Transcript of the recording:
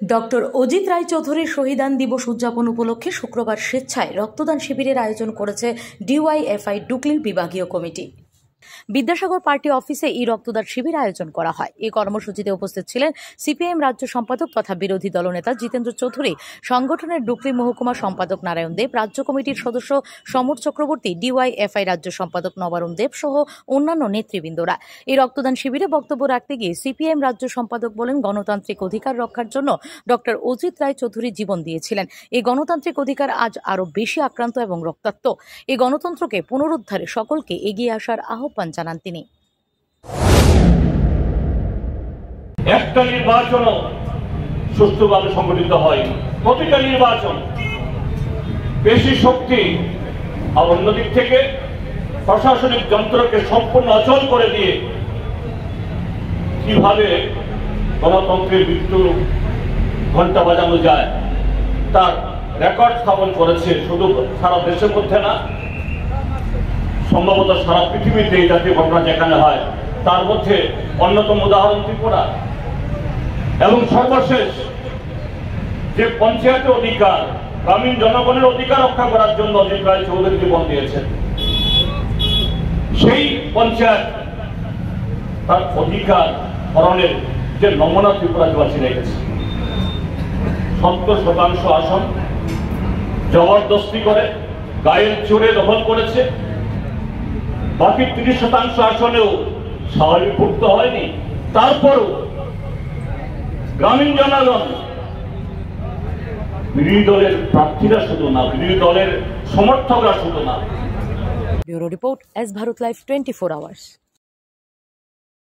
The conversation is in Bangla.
ডক্টর অজিত রায়চৌধুরীর শহীদান দিবস উদযাপন উপলক্ষে শুক্রবার স্বেচ্ছায় রক্তদান শিবিরের আয়োজন করেছে ডিওয়াইএফআই ডুকলির বিভাগীয় কমিটি। বিদ্যাসাগর পার্টি অফিসে এই রক্তদান শিবির আয়োজন করা হয়। এই কর্মসূচিতে উপস্থিত ছিলেন সিপিএম রাজ্য সম্পাদক তথা বিরোধী দলনেতা জিতেন্দ্র চৌধুরী, সংগঠনের ডুকলি মহকুমা সম্পাদক নারায়ণ দেব, রাজ্য কমিটির সদস্য সমর চক্রবর্তী, ডিওয়াইএফআই রাজ্য সম্পাদক নবারুণ দেব সহ অন্যান্য নেতৃবৃন্দরা। এই রক্তদান শিবিরে বক্তব্য রাখতে গিয়ে সিপিএম রাজ্য সম্পাদক বলেন, গণতান্ত্রিক অধিকার রক্ষার জন্য ডক্টর অজিত রায়চৌধুরী জীবন দিয়েছিলেন। এই গণতান্ত্রিক অধিকার আজ আরো বেশি আক্রান্ত এবং রক্তাক্ত। এই গণতন্ত্রকে পুনরুদ্ধারে সকলকে এগিয়ে আসার আহ্বান জানান তিনি। একটা নির্বাচনও সুষ্ঠুভাবে সংগঠিত হয়, প্রতিটা নির্বাচন বেশি শক্তি আর অন্যদিক থেকে প্রশাসনিক যন্ত্রকে সম্পূর্ণ অচল করে দিয়ে কিভাবে গণতন্ত্রের মৃত্যু ঘন্টা বাজানো যায় তার রেকর্ড স্থাপন করেছে। শুধু সারা দেশের মধ্যে না, সম্ভবত সারা পৃথিবীতে এই জাতীয় ঘটনা যেখানে হয় তার মধ্যে অন্যতম উদাহরণ ত্রিপুরা। এবং সর্বশেষ যে পঞ্চায়েতের অধিকার, গ্রামীণ জনগণের অধিকার রক্ষা করার জন্য অজিত রায়চৌধুরী জীবন দিয়েছেন, সেই পঞ্চায়েত তার অধিকার হরণের যে নমুনা ত্রিপুরাবাসী রেখেছে। 70% আসন জবরদস্তি করে গায়ের জোরে দখল করেছে, বাকি 30% আসনেও স্বাভাবিক ভুক্ত হয়নি। তারপরও গ্রামীণ জনগণ, বিরোধী দলের প্রার্থীরা শুধু না, বিরোধী দলের সমর্থকরা শুধু না। Bureau report, S Bharat live 24 hours.